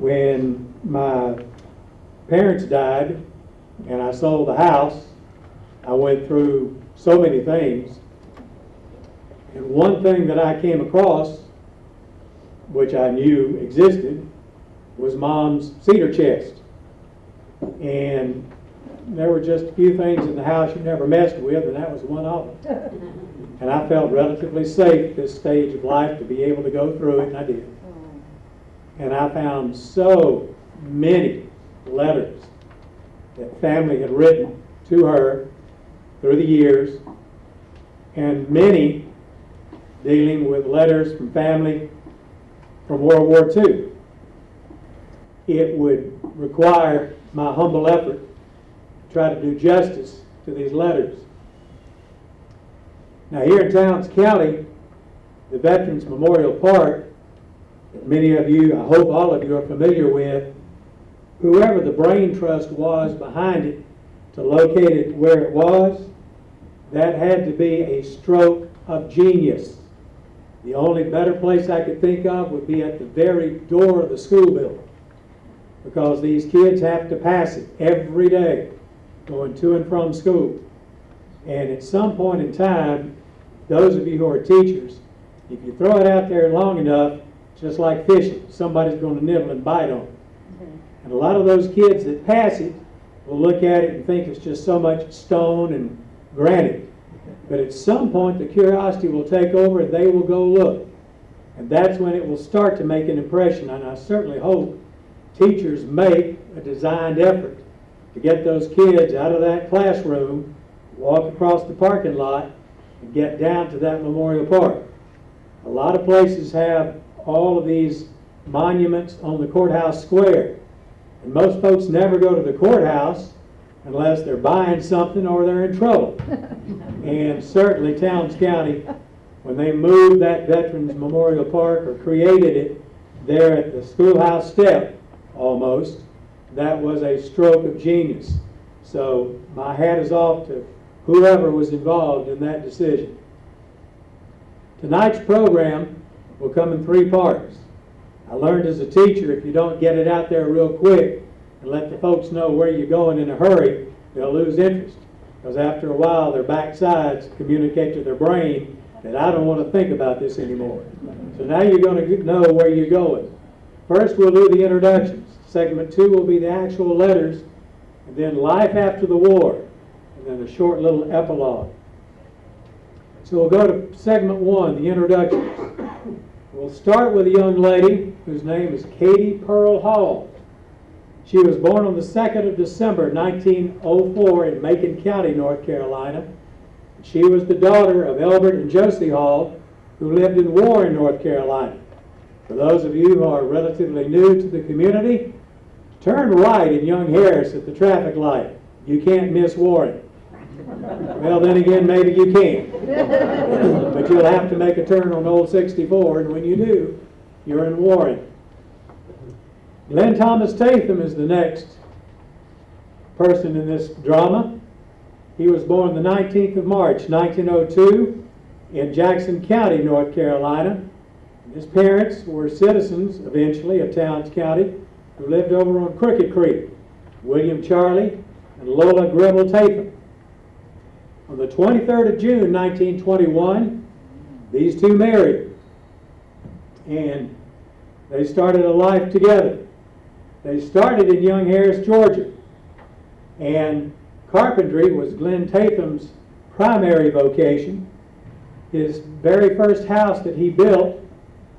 When my parents died and I sold the house, I went through so many things. And one thing that I came across, which I knew existed, was Mom's cedar chest. And there were just a few things in the house you never messed with, and that was one of them. And I felt relatively safe at this stage of life to be able to go through it, and I did. And I found so many letters that family had written to her through the years, and many dealing with letters from family from World War II. It would require my humble effort to try to do justice to these letters. Now, here in Towns County, the Veterans Memorial Park, that many of you, I hope all of you, are familiar with, whoever the brain trust was behind it to locate it where it was, that had to be a stroke of genius. The only better place I could think of would be at the very door of the school building, because these kids have to pass it every day going to and from school. And at some point in time, those of you who are teachers, if you throw it out there long enough, just like fishing, somebody's going to nibble and bite on it. And a lot of those kids that pass it will look at it and think it's just so much stone and granite. But at some point, the curiosity will take over and they will go look. And that's when it will start to make an impression. And I certainly hope teachers make a designed effort to get those kids out of that classroom, walk across the parking lot, and get down to that memorial park. A lot of places have all of these monuments on the courthouse square. And most folks never go to the courthouse unless they're buying something or they're in trouble. And certainly Towns County, when they moved that Veterans Memorial Park or created it there at the schoolhouse step almost, that was a stroke of genius. So my hat is off to whoever was involved in that decision. Tonight's program will come in 3 parts. I learned as a teacher, if you don't get it out there real quick and let the folks know where you're going in a hurry, they'll lose interest. Because after a while, their backsides communicate to their brain that I don't want to think about this anymore. So now you're going to know where you're going. First, we'll do the introductions. Segment 2 will be the actual letters, and then life after the war, and then a short little epilogue. So we'll go to segment 1, the introductions. We'll start with a young lady whose name is Katie Pearl Hall. She was born on the 2nd of December, 1904 in Macon County, North Carolina. She was the daughter of Elbert and Josie Hall, who lived in Warren, North Carolina. For those of you who are relatively new to the community, turn right in Young Harris at the traffic light. You can't miss Warren. Well, then again, maybe you can. But you'll have to make a turn on Old 64, and when you do, you're in Warren. Glenn Thomas Tatham is the next person in this drama. He was born the 19th of March, 1902 in Jackson County, North Carolina. His parents were citizens, eventually, of Towns County, who lived over on Crooked Creek, William Charlie and Lola Gribble Tatham. On the 23rd of June, 1921, these two married, and they started a life together. They started in Young Harris, Georgia, and carpentry was Glenn Tatham's primary vocation. His very first house that he built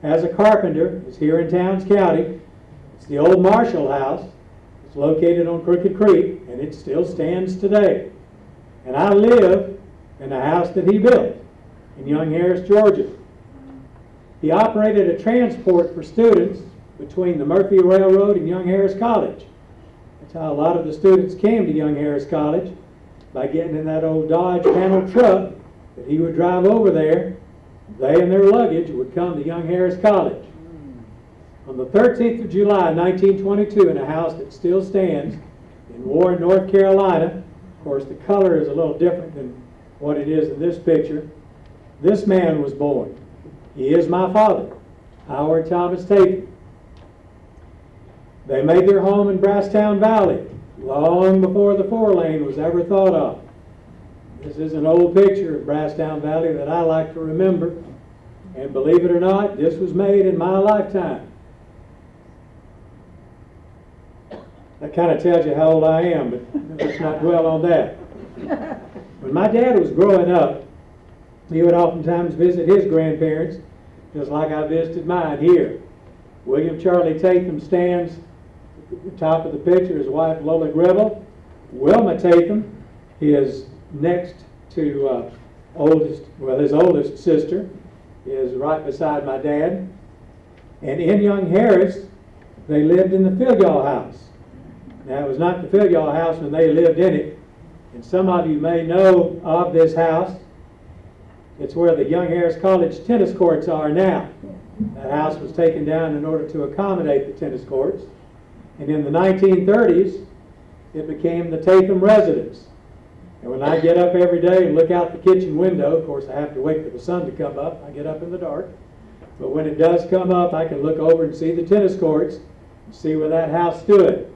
as a carpenter is here in Towns County. It's the old Marshall House. It's located on Crooked Creek, and it still stands today. And I live in the house that he built in Young Harris, Georgia. He operated a transport for students between the Murphy Railroad and Young Harris College. That's how a lot of the students came to Young Harris College, by getting in that old Dodge panel truck that he would drive over there. They and their luggage would come to Young Harris College. On the 13th of July, 1922, in a house that still stands in Warren, North Carolina, of course the color is a little different than what it is in this picture, this man was born. He is my father, Howard Thomas Tatham. They made their home in Brasstown Valley long before the 4-lane was ever thought of. This is an old picture of Brasstown Valley that I like to remember. And believe it or not, this was made in my lifetime. That kind of tells you how old I am, but let's not dwell on that. When my dad was growing up, he would oftentimes visit his grandparents, just like I visited mine here. William Charlie Tatham stands at the top of the picture, his wife Lola Gribble. Wilma Tatham is next to his oldest sister is right beside my dad. And in Young Harris, they lived in the Filial house. Now, it was not the Filial house when they lived in it. And some of you may know of this house. It's where the Young Harris College tennis courts are now. That house was taken down in order to accommodate the tennis courts. And in the 1930s, it became the Tatham residence. And when I get up every day and look out the kitchen window, of course I have to wait for the sun to come up. I get up in the dark. But when it does come up, I can look over and see the tennis courts and see where that house stood.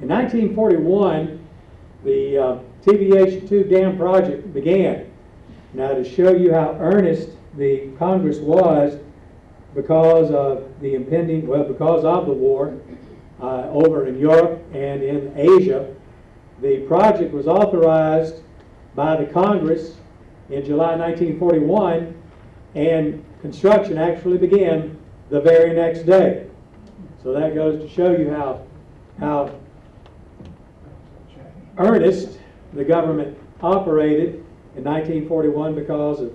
In 1941, the TVA-2 dam project began. Now, to show you how earnest the Congress was because of the war over in Europe and in Asia, the project was authorized by the Congress in July 1941, and construction actually began the very next day. So that goes to show you how earnest the government operated in 1941 because of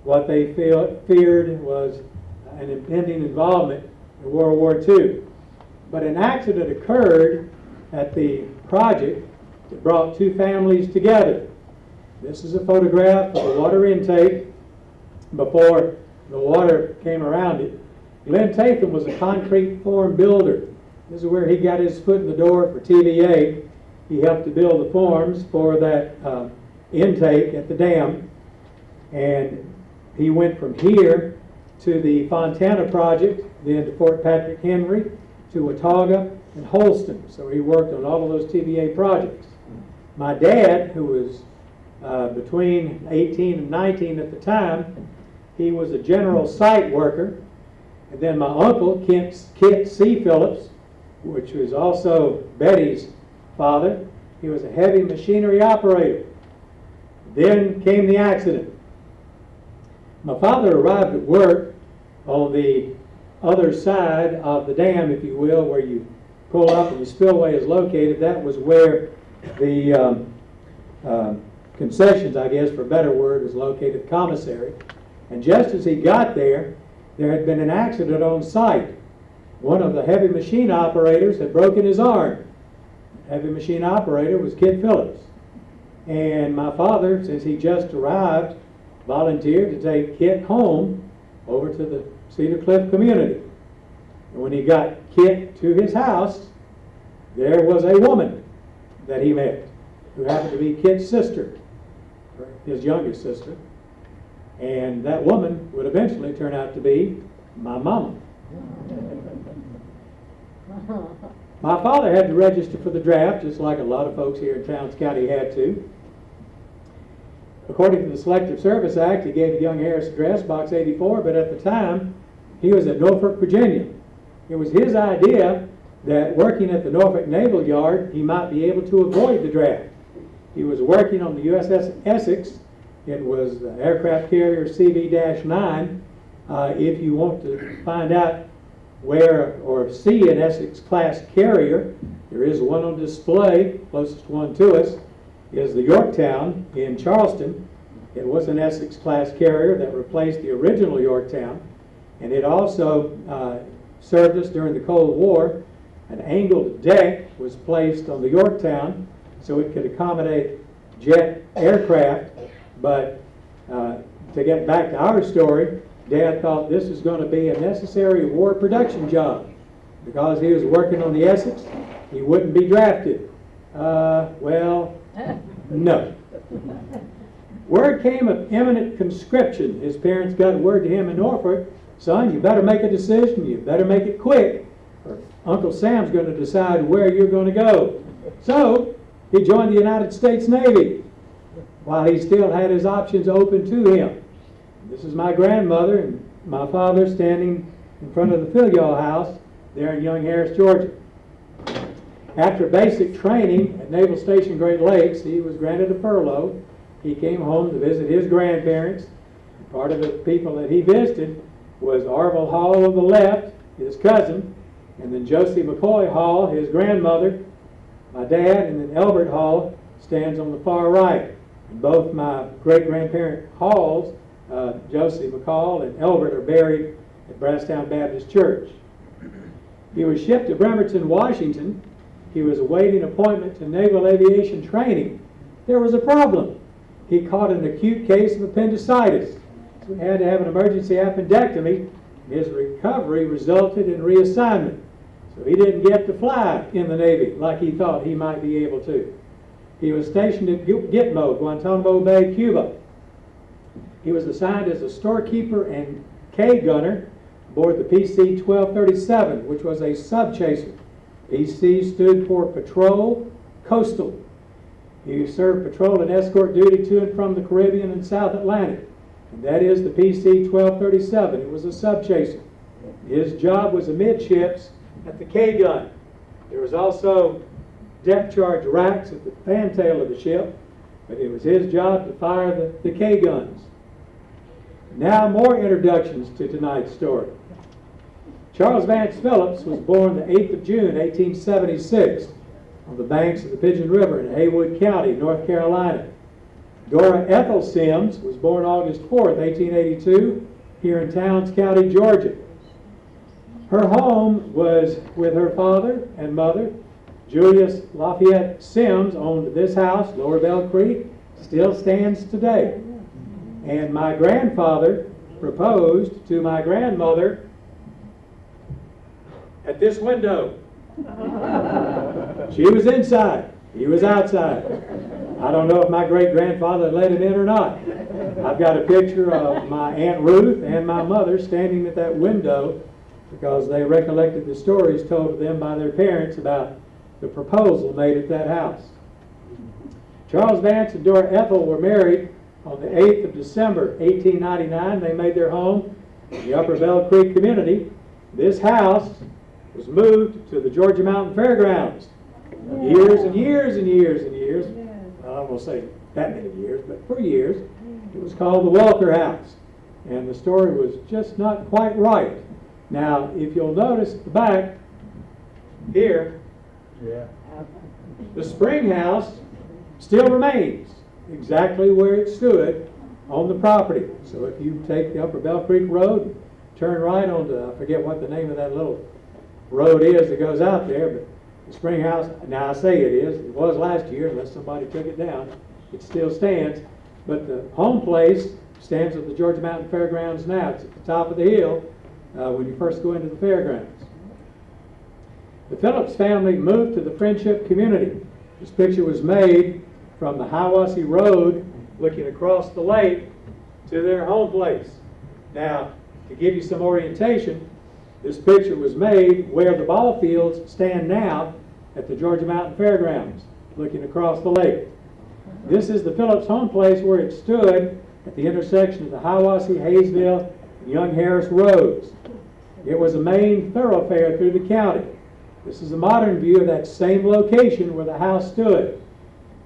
what they feared was an impending involvement in World War II. But an accident occurred at the project that brought two families together. This is a photograph of the water intake before the water came around it. Glenn Tatham was a concrete form builder. This is where he got his foot in the door for TVA. He helped to build the forms for that intake at the dam. And he went from here to the Fontana project, then to Fort Patrick Henry, to Watauga and Holston. So he worked on all of those TVA projects. My dad, who was between 18 and 19 at the time, he was a general site worker. And then my uncle, Kit C. Phillips, which was also Betty's father, he was a heavy machinery operator. Then came the accident. My father arrived at work on the other side of the dam, if you will, where you pull up and the spillway is located. That was where the concessions, I guess for a better word, was located, the commissary. And just as he got there, there had been an accident on site. One of the heavy machine operators had broken his arm. The heavy machine operator was Kit Phillips. And my father, since he just arrived, volunteered to take Kit home over to the Cedar Cliff community. And when he got Kit to his house, there was a woman that he met who happened to be Kit's sister, or his youngest sister. And that woman would eventually turn out to be my mama. My father had to register for the draft, just like a lot of folks here in Towns County had to. According to the Selective Service Act, he gave the Young Harris address, Box 84, but at the time, he was at Norfolk, Virginia. It was his idea that working at the Norfolk Naval Yard, he might be able to avoid the draft. He was working on the USS Essex. It was the aircraft carrier CV-9. If you want to find out where or see an Essex-class carrier, there is one on display. Closest one to us is the Yorktown in Charleston. It was an Essex-class carrier that replaced the original Yorktown, and it also served us during the Cold War. An angled deck was placed on the Yorktown so it could accommodate jet aircraft. But to get back to our story, Dad thought this was going to be a necessary war production job. Because he was working on the Essex, he wouldn't be drafted. Well, no. Word came of imminent conscription. His parents got word to him in Norfolk, son, you better make a decision, you better make it quick, or Uncle Sam's going to decide where you're going to go. So he joined the United States Navy while he still had his options open to him. This is my grandmother and my father standing in front of the Filial House there in Young Harris, Georgia. After basic training at Naval Station Great Lakes, he was granted a furlough. He came home to visit his grandparents. Part of the people that he visited was Orville Hall on the left, his cousin, and then Josie McCoy Hall, his grandmother, my dad, and then Elbert Hall stands on the far right. And both my great-grandparent Halls, Josie McCall and Elbert, are buried at Brasstown Baptist Church. He was shipped to Bremerton, Washington. He was awaiting appointment to Naval Aviation Training. There was a problem. He caught an acute case of appendicitis. So he had to have an emergency appendectomy. His recovery resulted in reassignment. So he didn't get to fly in the Navy like he thought he might be able to. He was stationed at Gitmo, Guantanamo Bay, Cuba. He was assigned as a storekeeper and K gunner aboard the PC-1237, which was a sub-chaser. PC stood for Patrol Coastal. He served patrol and escort duty to and from the Caribbean and South Atlantic. And that is the PC-1237. It was a sub-chaser. His job was amidships at the K-gun. There was also depth charge racks at the fantail of the ship, but it was his job to fire the K-guns. Now more introductions to tonight's story. Charles Vance Phillips was born the 8th of June, 1876, on the banks of the Pigeon River in Haywood County, North Carolina. Dora Ethel Sims was born August 4th, 1882, here in Towns County, Georgia. Her home was with her father and mother. Julius Lafayette Sims owned this house, Lower Bell Creek, still stands today. And my grandfather proposed to my grandmother at this window. She was inside, he was outside. I don't know if my great-grandfather let him in or not. I've got a picture of my Aunt Ruth and my mother standing at that window because they recollected the stories told to them by their parents about the proposal made at that house. Charles Vance and Dora Ethel were married on the 8th of December, 1899. They made their home in the Upper Bell Creek community. This house was moved to the Georgia Mountain Fairgrounds. Years and years and years and years. I won't say that many years, but for years. It was called the Walker House. And the story was just not quite right. Now, if you'll notice at the back here, the spring house still remains exactly where it stood on the property. So if you take the Upper Bell Creek Road, turn right onto, I forget what the name of that little road is that goes out there, but the spring house, now I say it is, it was last year unless somebody took it down, it still stands, but the home place stands at the Georgia Mountain Fairgrounds now. It's at the top of the hill when you first go into the fairgrounds. The Phillips family moved to the Friendship community. This picture was made from the Hiawassee Road looking across the lake to their home place. Now, to give you some orientation, this picture was made where the ball fields stand now at the Georgia Mountain Fairgrounds, looking across the lake. This is the Phillips home place where it stood at the intersection of the Hiawassee, Hayesville, and Young Harris Roads. It was a main thoroughfare through the county. This is a modern view of that same location where the house stood.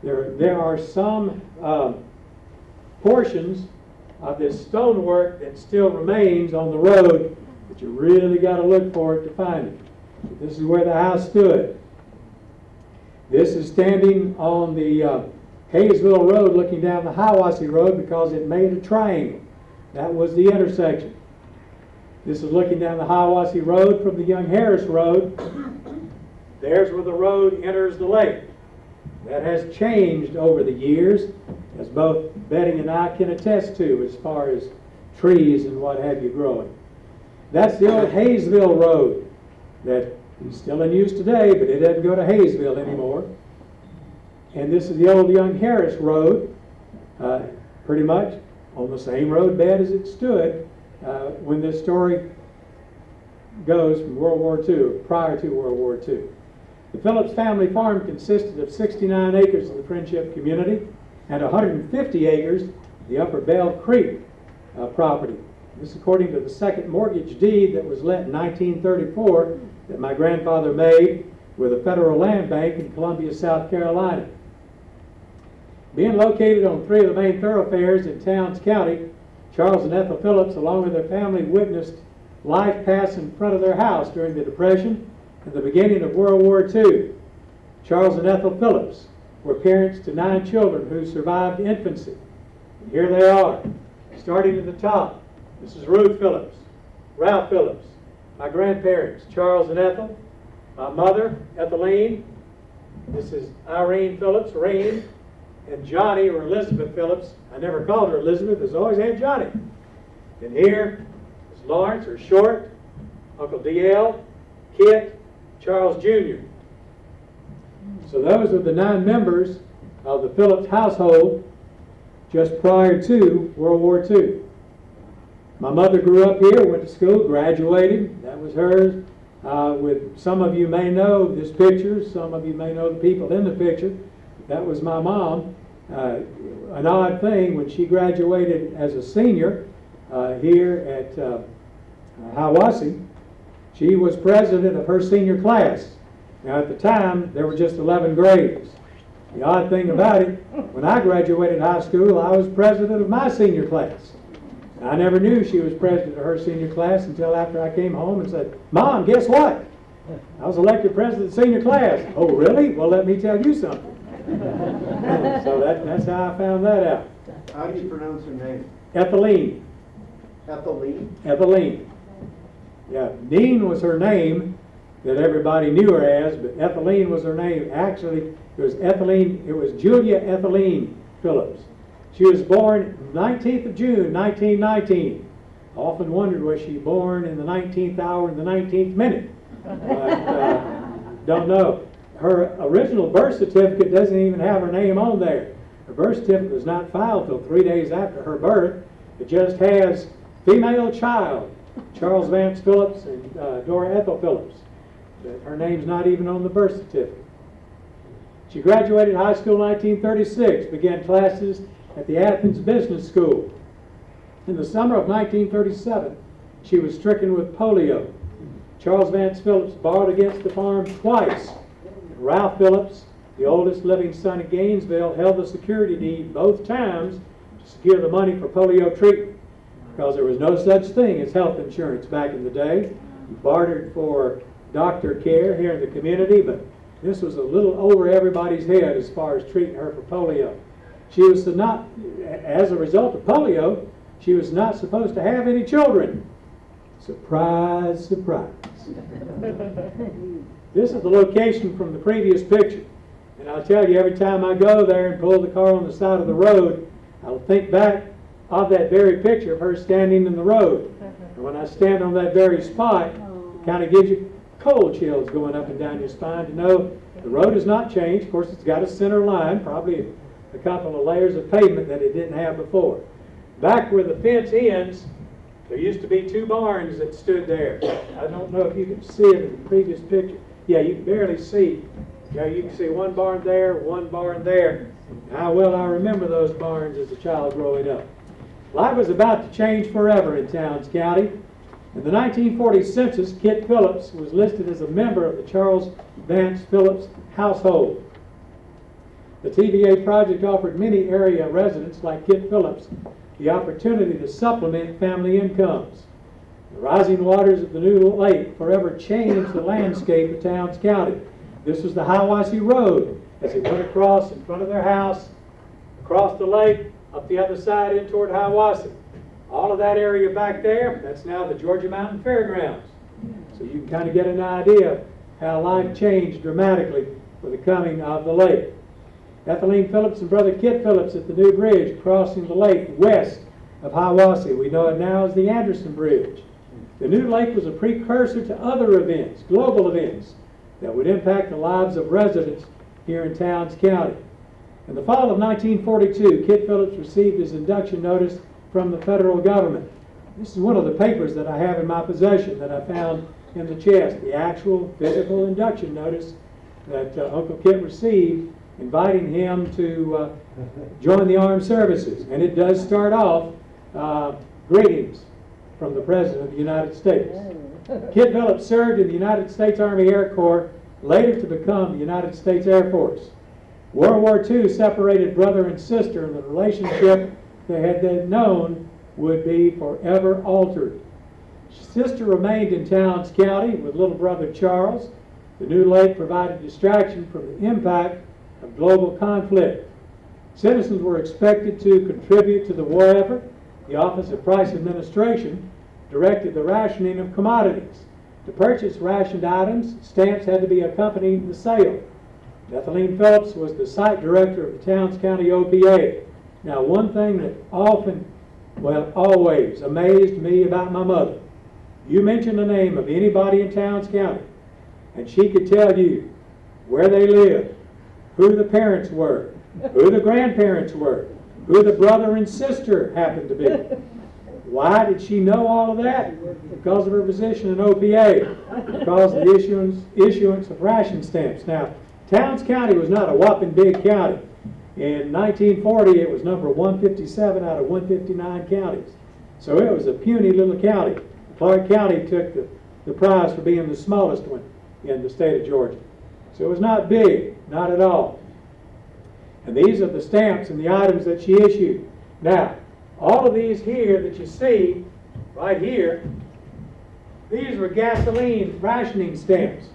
There are some portions of this stonework that still remains on the road, but you really got to look for it to find it. But this is where the house stood. This is standing on the Hayesville Road looking down the Hiawassee Road because it made a triangle. That was the intersection. This is looking down the Hiawassee Road from the Young Harris Road. There's where the road enters the lake. That has changed over the years, as both Betty and I can attest to, as far as trees and what have you growing. That's the old Hayesville Road that is still in use today, but it doesn't go to Hayesville anymore. And this is the old Young Harris Road, pretty much on the same road bed as it stood when this story goes from World War II, prior to World War II. The Phillips family farm consisted of 69 acres in the Friendship community and 150 acres the Upper Bell Creek property. This according to the second mortgage deed that was let in 1934 that my grandfather made with a federal land bank in Columbia, South Carolina. Being located on 3 of the main thoroughfares in Towns County, Charles and Ethel Phillips, along with their family, witnessed life pass in front of their house during the Depression and the beginning of World War II. Charles and Ethel Phillips were parents to 9 children who survived infancy. And here they are, starting at the top. This is Ruth Phillips, Ralph Phillips, my grandparents, Charles and Ethel, my mother, Etheline. This is Irene Phillips, Rain, and Johnny, or Elizabeth Phillips. I never called her Elizabeth, it's always Aunt Johnny. And here is Lawrence, or Short, Uncle D.L., Kit, Charles Jr. So those are the 9 members of the Phillips household just prior to World War II. My mother grew up here, went to school, graduated. That was hers. With some of you may know this picture, some of you may know the people in the picture. That was my mom. An odd thing, when she graduated as a senior here at Hiawassee, she was president of her senior class. Now at the time, there were just 11 grades. The odd thing about it, when I graduated high school, I was president of my senior class. I never knew she was president of her senior class until after I came home and said, "Mom, guess what? I was elected president of the senior class." "Oh, really? Well, let me tell you something." So that's how I found that out. How do you pronounce her name? Etheline. Etheline? Etheline. Yeah, Dean was her name that everybody knew her as, but Etheline was her name. Actually, it was Etheline, it was Julia Etheline Phillips. She was born 19th of June, 1919. I often wondered, was she born in the 19th hour and the 19th minute? But don't know. Her original birth certificate doesn't even have her name on there. Her birth certificate was not filed till 3 days after her birth. It just has female child, Charles Vance Phillips and Dora Ethel Phillips. But her name's not even on the birth certificate. She graduated high school in 1936, began classes at the Athens Business School. In the summer of 1937, she was stricken with polio. Charles Vance Phillips borrowed against the farm twice. Ralph Phillips, the oldest living son of Gainesville, held the security deed both times to secure the money for polio treatment, because there was no such thing as health insurance back in the day. He bartered for doctor care here in the community, but this was a little over everybody's head as far as treating her for polio. She was not, as a result of polio, she was not supposed to have any children. Surprise, surprise. This is the location from the previous picture. And I'll tell you, every time I go there and pull the car on the side of the road, I'll think back of that very picture of her standing in the road. And when I stand on that very spot, it kind of gives you cold chills going up and down your spine to know the road has not changed. Of course, it's got a center line, probably a couple of layers of pavement that it didn't have before. Back where the fence ends, there used to be 2 barns that stood there. I don't know if you can see it in the previous picture. Yeah, you can barely see. Yeah, you can see 1 barn there, 1 barn there. How well I remember those barns as a child growing up. Life was about to change forever in Towns County. In the 1940 census, Kit Phillips was listed as a member of the Charles Vance Phillips household. The TVA project offered many area residents like Kit Phillips the opportunity to supplement family incomes. The rising waters of the new lake forever changed the landscape of Towns County. This was the Hiawassee Road as it went across in front of their house, across the lake, up the other side in toward Hiawassee. All of that area back there, that's now the Georgia Mountain Fairgrounds. So you can kind of get an idea how life changed dramatically with the coming of the lake. Etheline Phillips and brother Kit Phillips at the new bridge crossing the lake west of Hiawassee. We know it now as the Anderson Bridge. The new lake was a precursor to other events, global events, that would impact the lives of residents here in Towns County. In the fall of 1942, Kit Phillips received his induction notice from the federal government. This is one of the papers that I have in my possession that I found in the chest, the actual physical induction notice that Uncle Kit received inviting him to join the armed services. And it does start off, greetings from the President of the United States. Kit Phillips served in the United States Army Air Corps, later to become the United States Air Force. World War II separated brother and sister, and the relationship they had then known would be forever altered. Sister remained in Towns County with little brother Charles. The new lake provided distraction from the impact of global conflict. Citizens were expected to contribute to the war effort. The Office of Price Administration directed the rationing of commodities. To purchase rationed items, stamps had to be accompanying the sale. Ethelene Phillips was the site director of the Towns County OPA. Now, one thing that always amazed me about my mother, you mention the name of anybody in Towns County, and she could tell you where they lived, who the parents were, who the grandparents were, who the brother and sister happened to be. Why did she know all of that? Because of her position in OPA, because of the issuance of ration stamps. Now, Towns County was not a whopping big county. In 1940, it was number 157 out of 159 counties. So it was a puny little county. Clark County took the prize for being the smallest one in the state of Georgia. So it was not big, not at all. And these are the stamps and the items that she issued. Now, all of these here that you see, right here, these were gasoline rationing stamps.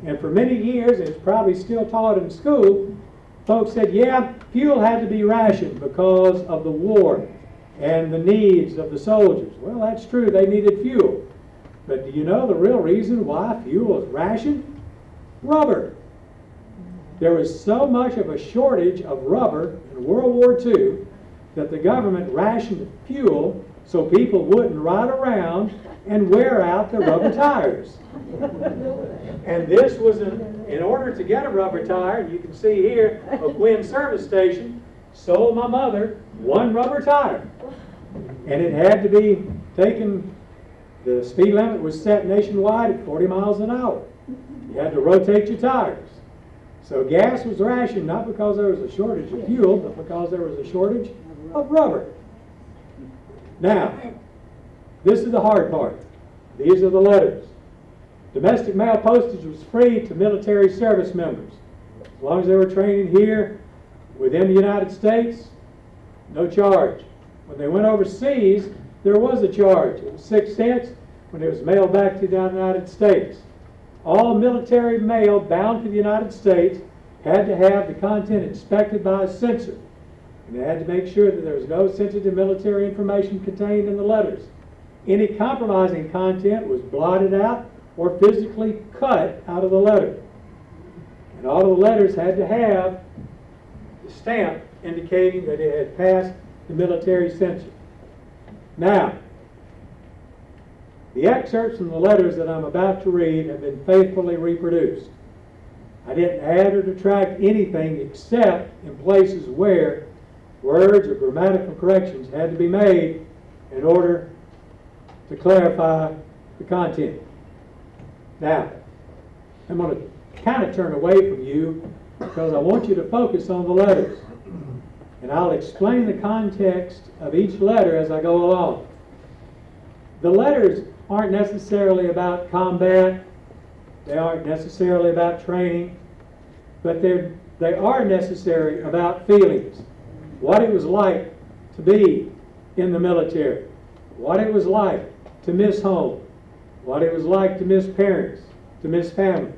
And for many years, it's probably still taught in school, folks said, yeah, fuel had to be rationed because of the war and the needs of the soldiers. Well, that's true, they needed fuel. But do you know the real reason why fuel is rationed? Rubber. There was so much of a shortage of rubber in World War II that the government rationed fuel so people wouldn't ride around and wear out their rubber tires. And this was in order to get a rubber tire, you can see here, a Quinn service station sold my mother one rubber tire. And it had to be taken, the speed limit was set nationwide at 40 miles an hour. You had to rotate your tires. So gas was rationed not because there was a shortage of fuel, but because there was a shortage of rubber. Now, this is the hard part. These are the letters. Domestic mail postage was free to military service members. As long as they were training here within the United States, no charge. When they went overseas, there was a charge. It was 6 cents when it was mailed back to the United States. All military mail bound to the United States had to have the content inspected by a censor. And they had to make sure that there was no sensitive military information contained in the letters. Any compromising content was blotted out or physically cut out of the letter. And all of the letters had to have the stamp indicating that it had passed the military censor. Now, the excerpts from the letters that I'm about to read have been faithfully reproduced. I didn't add or detract anything except in places where words or grammatical corrections had to be made in order to clarify the content. Now, I'm going to kind of turn away from you because I want you to focus on the letters. And I'll explain the context of each letter as I go along. The letters aren't necessarily about combat. They aren't necessarily about training. But they are necessary about feelings. What it was like to be in the military. What it was like to miss home. What it was like to miss parents, to miss family.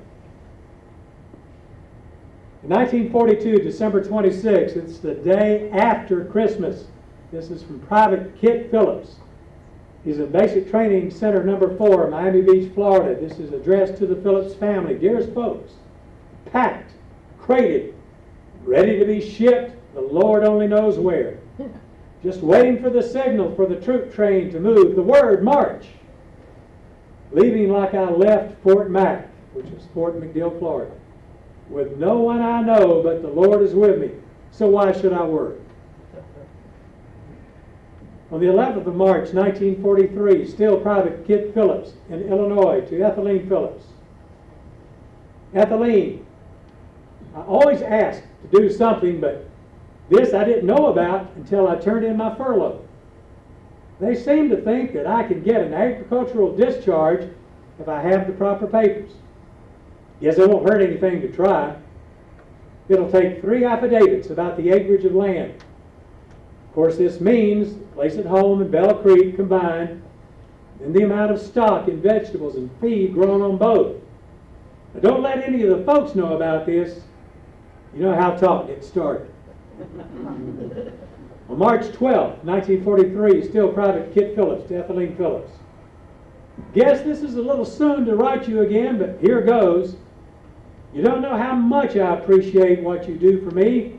In 1942, December 26, it's the day after Christmas. This is from Private Kit Phillips. He's in Basic Training Center number 4, Miami Beach, Florida. This is addressed to the Phillips family. Dearest folks, packed, crated, ready to be shipped, the Lord only knows where. Just waiting for the signal for the troop train to move. The word, march. Leaving like I left Fort Mac, which is Fort McDill, Florida, with no one I know but the Lord is with me. So why should I worry? On the 11th of March, 1943, still Private Kit Phillips in Illinois to Ethelene Phillips. Ethelene, I always asked to do something, but this I didn't know about until I turned in my furlough. They seem to think that I can get an agricultural discharge if I have the proper papers. Guess it won't hurt anything to try. It'll take 3 affidavits about the acreage of land. Of course, this means the place at home and Bell Creek combined, and the amount of stock and vegetables and feed grown on both. Now, don't let any of the folks know about this. You know how talk gets started. On March 12, 1943, still Private Kit Phillips to Ethelene Phillips. Guess this is a little soon to write you again, but here goes. You don't know how much I appreciate what you do for me,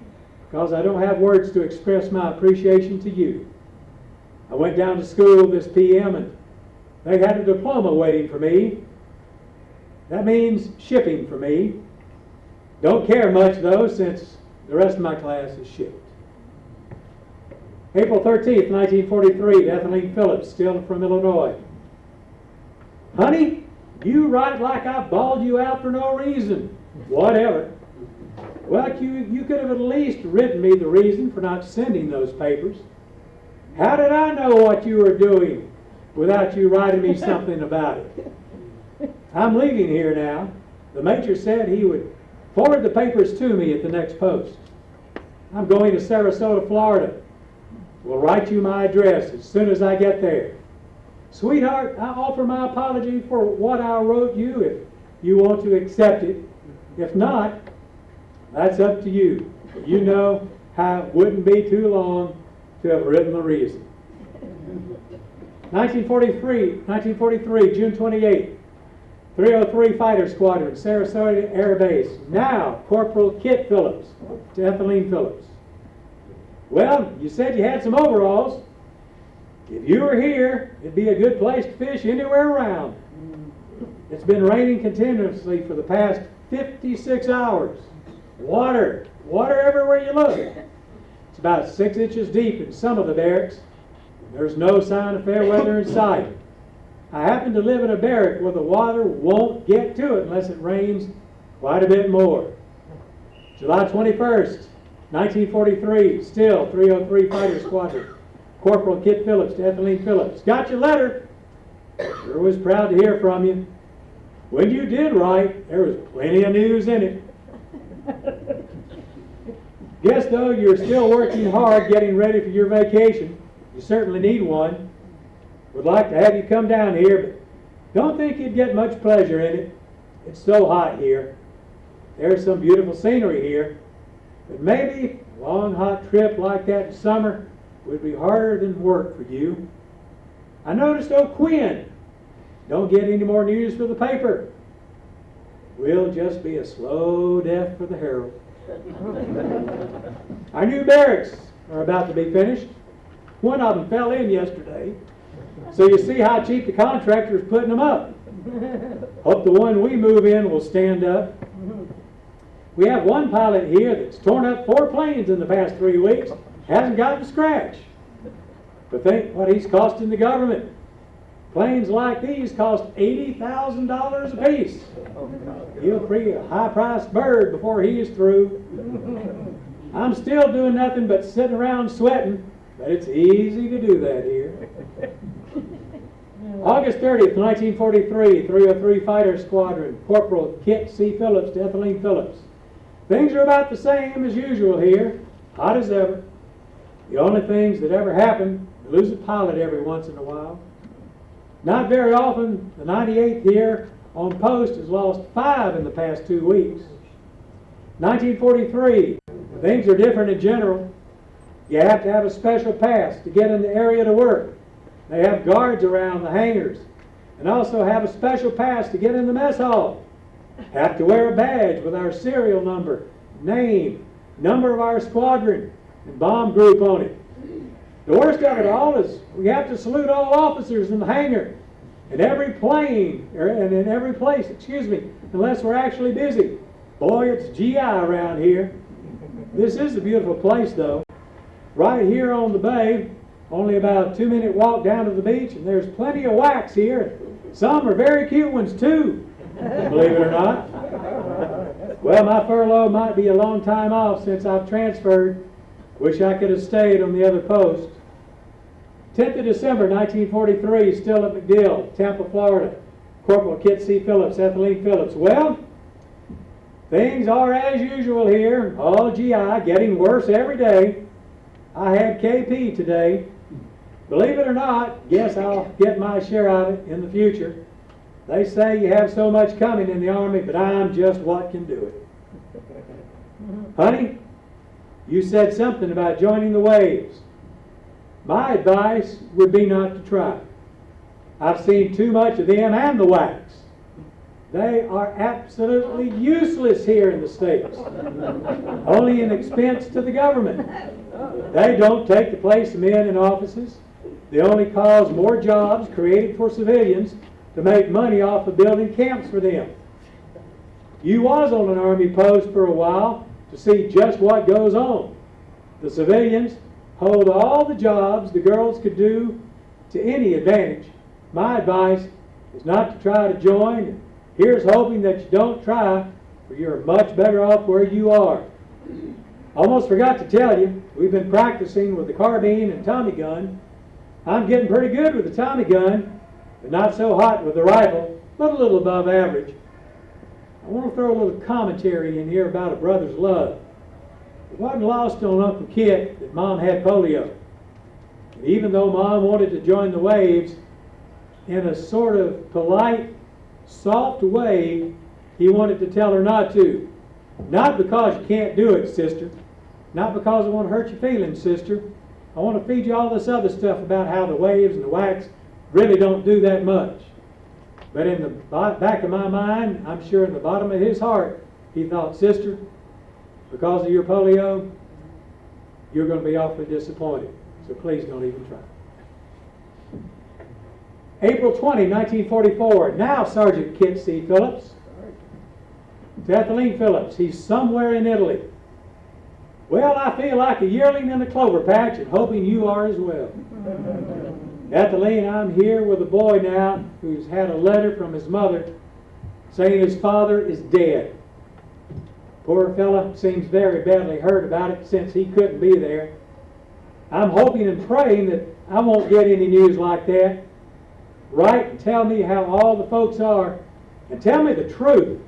because I don't have words to express my appreciation to you. I went down to school this PM and they had a diploma waiting for me. That means shipping for me. Don't care much though, since the rest of my class is shipped. April 13th, 1943, to Ethelene Phillips, still from Illinois. Honey, you write like I bawled you out for no reason. Whatever. Well, you could have at least written me the reason for not sending those papers. How did I know what you were doing without you writing me something about it? I'm leaving here now. The major said he would forward the papers to me at the next post. I'm going to Sarasota, Florida. Will write you my address as soon as I get there. Sweetheart, I offer my apology for what I wrote you if you want to accept it. If not, that's up to you. You know how it wouldn't be too long to have written the reason. 1943, June 28th, 303 Fighter Squadron, Sarasota Air Base. Now, Corporal Kit Phillips to Ethelene Phillips. Well, you said you had some overalls. If you were here, it'd be a good place to fish anywhere around. It's been raining continuously for the past 56 hours. Water everywhere you look. It's about 6 inches deep in some of the barracks. There's no sign of fair weather in sight. I happen to live in a barrack where the water won't get to it unless it rains quite a bit more. July 21st, 1943, still 303 Fighter Squadron. Corporal Kit Phillips to Ethelene Phillips. Got your letter. Sure was proud to hear from you. When you did write, there was plenty of news in it. Guess though you're still working hard getting ready for your vacation. You certainly need one. Would like to have you come down here, but don't think you'd get much pleasure in it. It's so hot here. There's some beautiful scenery here, but maybe a long hot trip like that in summer would be harder than work for you. I noticed O'Quinn don't get any more news for the paper. We'll just be a slow death for the Herald. Our new barracks are about to be finished. One of them fell in yesterday, so you see how cheap the contractor's putting them up. Hope the one we move in will stand up. We have one pilot here that's torn up 4 planes in the past 3 weeks. Hasn't gotten a scratch. But think what he's costing the government. Planes like these cost $80,000 a piece. He'll free a high-priced bird before he is through. I'm still doing nothing but sitting around sweating, but it's easy to do that here. August 30th, 1943, 303 Fighter Squadron, Corporal Kit C. Phillips to Ethelene Phillips. Things are about the same as usual here, hot as ever. The only things that ever happen, you lose a pilot every once in a while. Not very often, the 98th here on post has lost 5 in the past 2 weeks. 1943, things are different in general. You have to have a special pass to get in the area to work. They have guards around the hangars, and also have a special pass to get in the mess hall. Have to wear a badge with our serial number, name, number of our squadron, and bomb group on it. The worst of it all is we have to salute all officers in the hangar, in every plane, and in every place, unless we're actually busy. Boy, it's GI around here. This is a beautiful place, though. Right here on the bay, Only about a 2-minute walk down to the beach, and there's plenty of whacks here. Some are very cute ones too, believe it or not. Well, my furlough might be a long time off since I've transferred. Wish I could have stayed on the other post. 10th of December, 1943, still at MacDill, Tampa, Florida. Corporal Kit C. Phillips, Ethelene Phillips. Well, things are as usual here. All GI, getting worse every day. I had KP today. Believe it or not, guess I'll get my share of it in the future. They say you have so much coming in the Army, but I'm just what can do it. Honey, you said something about joining the Waves. My advice would be not to try. I've seen too much of them and the WACs. They are absolutely useless here in the States. Only an expense to the government. They don't take the place of men in offices. They only cause more jobs created for civilians to make money off of building camps for them. You was on an Army post for a while to see just what goes on. The civilians hold all the jobs the girls could do to any advantage. My advice is not to try to join. Here's hoping that you don't try, for you're much better off where you are. Almost forgot to tell you, we've been practicing with the carbine and Tommy gun. I'm getting pretty good with the Tommy gun, but not so hot with the rifle, but a little above average. I want to throw a little commentary in here about a brother's love. It wasn't lost on Uncle Kit that Mom had polio. And even though Mom wanted to join the Waves, in a sort of polite, soft way, he wanted to tell her not to. Not because you can't do it, sister. Not because I want to hurt your feelings, sister. I want to feed you all this other stuff about how the Waves and the WACs really don't do that much. But in the back of my mind, I'm sure in the bottom of his heart, he thought, sister, because of your polio, you're going to be awfully disappointed. So please don't even try. April 20, 1944. Now Sergeant Kit C. Phillips. To Ethelene Phillips. He's somewhere in Italy. Well, I feel like a yearling in a clover patch and hoping you are as well. Ethelene, I'm here with a boy now who's had a letter from his mother saying his father is dead. Poor fella seems very badly hurt about it since he couldn't be there. I'm hoping and praying that I won't get any news like that. Write and tell me how all the folks are, and tell me the truth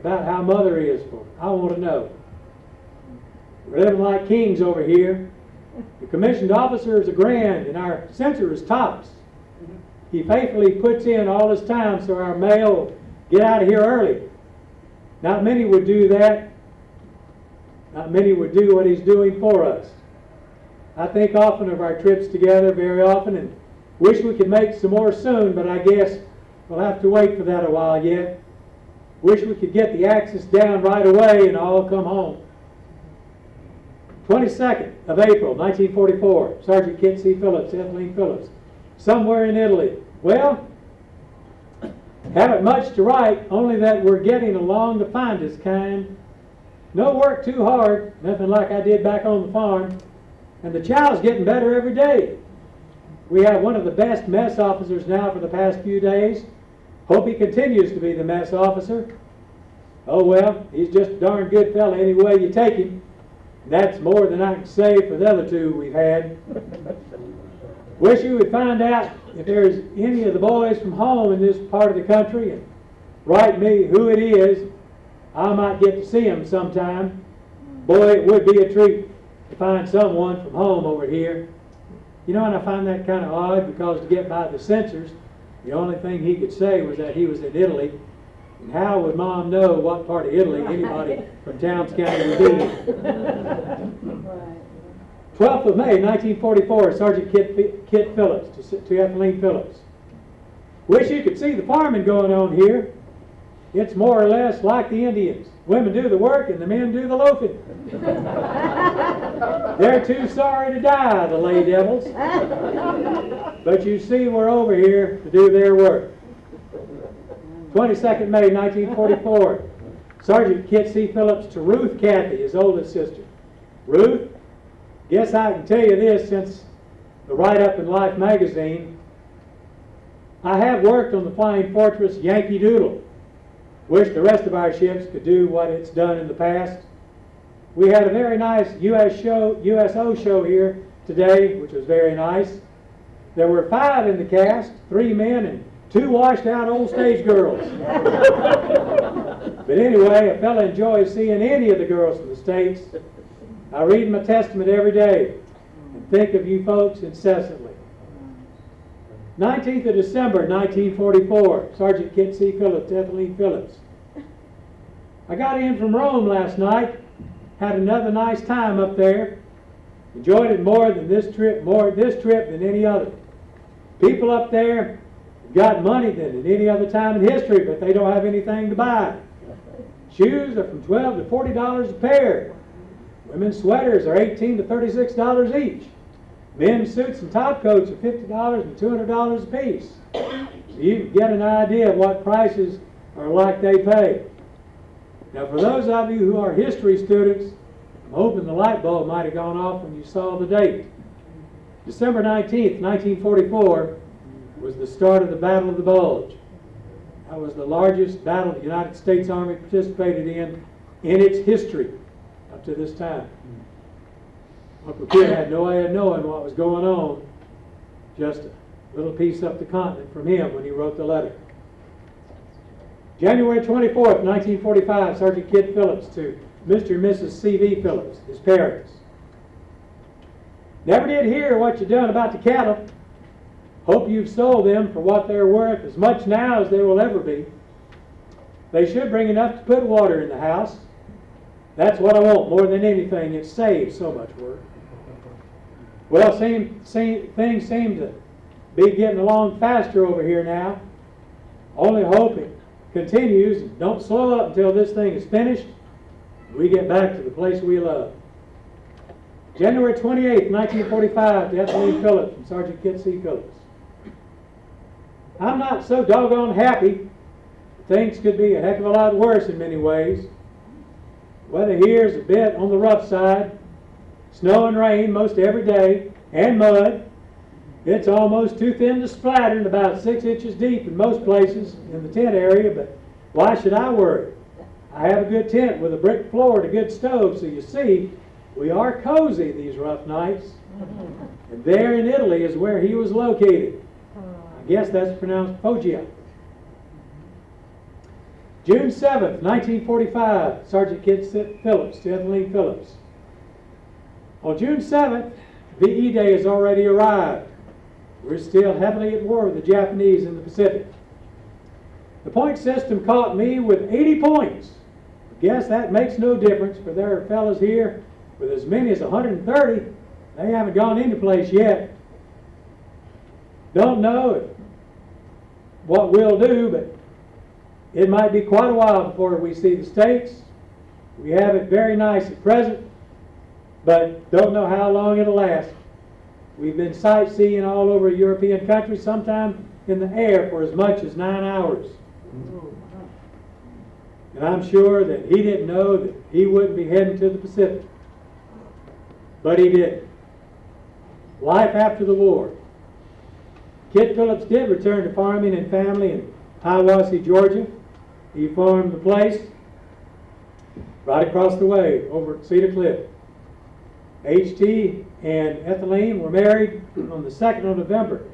about how Mother is for me. I want to know. We're living like kings over here. The commissioned officer is a grand, and our censor is tops. He faithfully puts in all his time so our mail will get out of here early. Not many would do that. Not many would do what he's doing for us. I think often of our trips together, very often, and wish we could make some more soon, but I guess we'll have to wait for that a while yet. Wish we could get the Axis down right away and all come home. 22nd of April, 1944. Sergeant Kit C. Phillips, Ethelene Phillips. Somewhere in Italy. Well, haven't much to write, only that we're getting along the finest kind. No work too hard, nothing like I did back on the farm. And the chow's getting better every day. We have one of the best mess officers now for the past few days. Hope he continues to be the mess officer. Oh well, he's just a darn good fella any way you take him. And that's more than I can say for the other two we've had. Wish you would find out if there's any of the boys from home in this part of the country and write me who it is. I might get to see him sometime. Boy, it would be a treat to find someone from home over here. You know, and I find that kind of odd because to get by the censors, the only thing he could say was that he was in Italy. And how would Mom know what part of Italy anybody from Towns County would be in? 12th of May, 1944, Sergeant Kit Phillips to Ethelene Phillips. Wish you could see the farming going on here. It's more or less like the Indians. Women do the work and the men do the loafing. They're too sorry to die, the lay devils. But you see, we're over here to do their work. 22nd May, 1944. Sergeant Kit C. Phillips to Ruth Cathy, his oldest sister. Ruth, guess I can tell you this since the write-up in Life magazine, I have worked on the Flying Fortress Yankee Doodle. Wish the rest of our ships could do what it's done in the past. We had a very nice USO show here today, which was very nice. There were 5 in the cast, 3 men and 2 washed out old stage girls. But anyway, a fella enjoys seeing any of the girls from the States. I read my testament every day and think of you folks incessantly. 19th of December, 1944, Sergeant Kit C. Phillips, Ethelene Phillips. I got in from Rome last night, had another nice time up there. Enjoyed it more this trip than any other. People up there have got money than at any other time in history, but they don't have anything to buy. Shoes are from $12 to $40 a pair. Women's sweaters are $18 to $36 each. Men's suits and top coats are $50 and $200 a piece. So you can get an idea of what prices are like they pay. Now, for those of you who are history students, I'm hoping the light bulb might have gone off when you saw the date. December 19th, 1944 was the start of the Battle of the Bulge. That was the largest battle the United States Army participated in its history up to this time. Uncle Kid had no way of knowing what was going on, just a little piece up the continent from him when he wrote the letter. January 24th, 1945, Sergeant Kit Phillips to Mr. and Mrs. C.V. Phillips, his parents. Never did hear what you done about the cattle. Hope you've sold them for what they're worth, as much now as they will ever be. They should bring enough to put water in the house. That's what I want more than anything. It saves so much work. Well, things seem to be getting along faster over here now. Only hope it continues. Don't slow up until this thing is finished. We get back to the place we love. January 28th, 1945, to Ethelene Phillips and Sergeant Kit C. Phillips. I'm not so doggone happy. Things could be a heck of a lot worse in many ways. Weather here is a bit on the rough side. Snow and rain most every day, and mud. It's almost too thin to splatter and about 6 inches deep in most places in the tent area, but why should I worry? I have a good tent with a brick floor and a good stove, so you see, we are cozy these rough nights. And there in Italy is where he was located. I guess that's pronounced Foggia. June 7th, 1945, Sergeant Kit Phillips to Ethelene Phillips. On June 7th, VE Day has already arrived. We're still heavily at war with the Japanese in the Pacific. The point system caught me with 80 points. I guess that makes no difference, for there are fellas here with as many as 130. They haven't gone into place yet. Don't know what we'll do, but it might be quite a while before we see the States. We have it very nice at present, but don't know how long it'll last. We've been sightseeing all over a European country, sometime in the air for as much as 9 hours. And I'm sure that he didn't know that he wouldn't be heading to the Pacific. But he did. Life after the war. Kit Phillips did return to farming and family in Hiawassee, Georgia. He farmed the place right across the way over at Cedar Cliff. H.T. and Ethelene were married on the 2nd of November,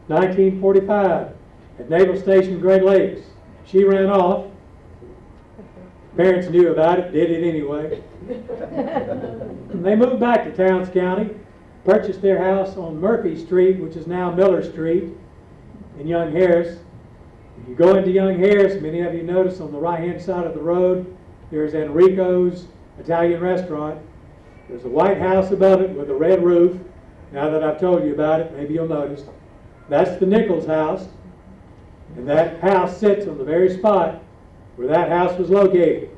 1945 at Naval Station Great Lakes. She ran off. Parents knew about it, did it anyway. They moved back to Towns County, purchased their house on Murphy Street, which is now Miller Street, in Young Harris. If you go into Young Harris, many of you notice on the right-hand side of the road, there's Enrico's Italian Restaurant. There's a white house above it with a red roof. Now that I've told you about it, maybe you'll notice. That's the Nichols house. And that house sits on the very spot where that house was located.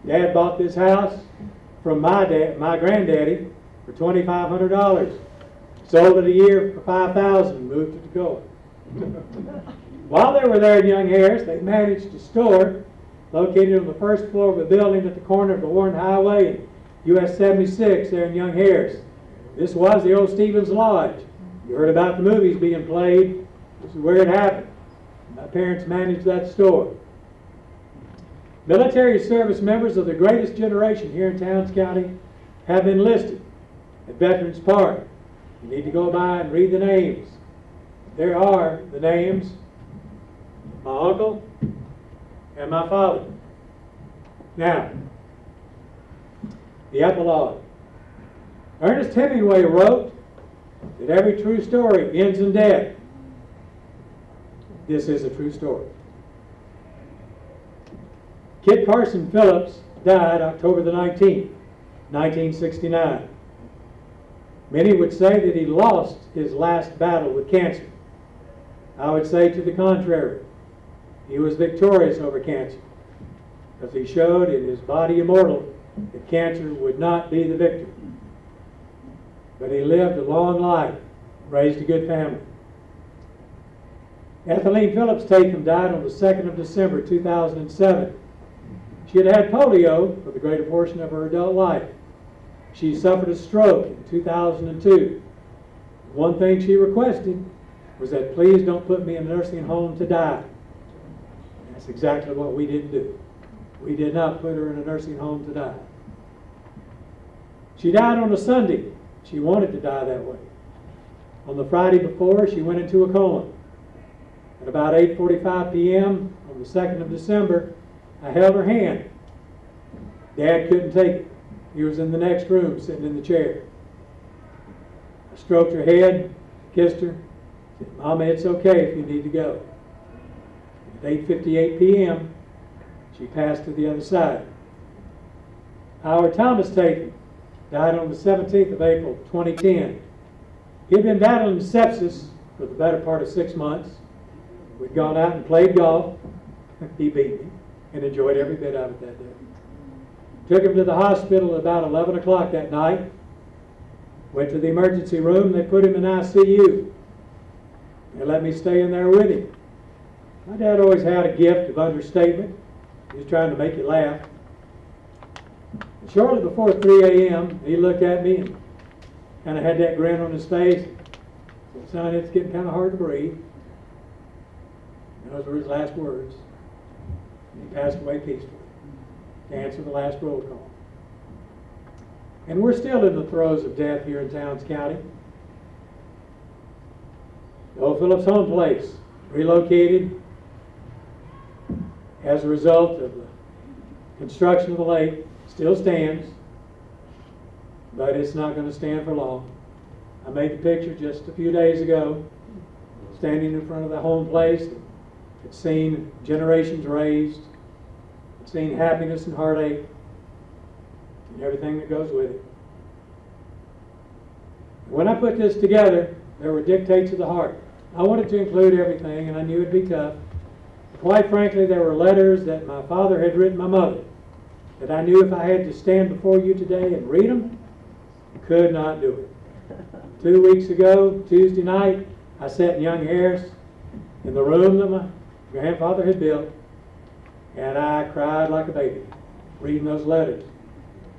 Dad bought this house from my granddaddy for $2,500. Sold it a year for $5,000 and moved to Toccoa. While they were there in Young Harris, they managed a store located on the first floor of a building at the corner of the Warren Highway and US 76 there in Young Harris. This was the old Stevens Lodge. You heard about the movies being played. This is where it happened. My parents managed that store. Military service members of the greatest generation here in Towns County have been listed at Veterans Park. You need to go by and read the names. There are the names of my uncle and my father. Now, the epilogue. Ernest Hemingway wrote that every true story ends in death. This is a true story. Kit Carson Phillips died October the 19th, 1969. Many would say that he lost his last battle with cancer. I would say to the contrary. He was victorious over cancer because he showed in his body immortal that cancer would not be the victor. But he lived a long life, raised a good family. Ethelene Phillips Tatham died on the 2nd of December, 2007. She had had polio for the greater portion of her adult life. She suffered a stroke in 2002. One thing she requested was that please don't put me in a nursing home to die. That's exactly what we didn't do. We did not put her in a nursing home to die. She died on a Sunday. She wanted to die that way. On the Friday before, she went into a coma. At about 8:45 p.m. on the 2nd of December, I held her hand. Dad couldn't take it. He was in the next room, sitting in the chair. I stroked her head, kissed her, said, Mama, it's okay if you need to go. At 8:58 p.m., she passed to the other side. Howard Thomas Tatham died on the 17th of April, 2010. He had been battling sepsis for the better part of 6 months. We'd gone out and played golf. He beat me and enjoyed every bit of it that day. Took him to the hospital at about 11 o'clock that night. Went to the emergency room. They put him in ICU. They let me stay in there with him. My dad always had a gift of understatement. He was trying to make you laugh. And shortly before 3 a.m., he looked at me and kind of had that grin on his face. Said, son, it's getting kind of hard to breathe. And those were his last words. And he passed away peacefully to answer the last roll call. And we're still in the throes of death here in Towns County. The old Phillips home place relocated as a result of the construction of the lake. Still stands, but it's not going to stand for long. I made the picture just a few days ago, standing in front of the home place. It's seen generations raised. It's seen happiness and heartache and everything that goes with it. When I put this together, there were dictates of the heart. I wanted to include everything, and I knew it'd be tough. Quite frankly, there were letters that my father had written my mother that I knew if I had to stand before you today and read them, I could not do it. 2 weeks ago, Tuesday night, I sat in Young Harris in the room that my grandfather had built, and I cried like a baby reading those letters.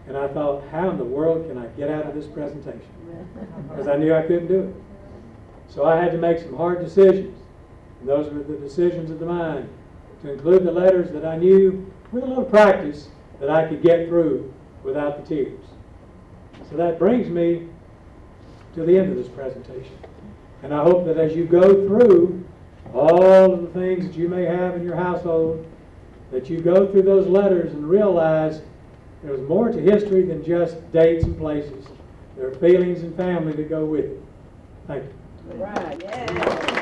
And I thought, how in the world can I get out of this presentation? Because I knew I couldn't do it. So I had to make some hard decisions. And those were the decisions of the mind, to include the letters that I knew with a little practice that I could get through without the tears. So that brings me to the end of this presentation. And I hope that as you go through all of the things that you may have in your household, that you go through those letters and realize there's more to history than just dates and places. There are feelings and family that go with it. Thank you. Right, yeah.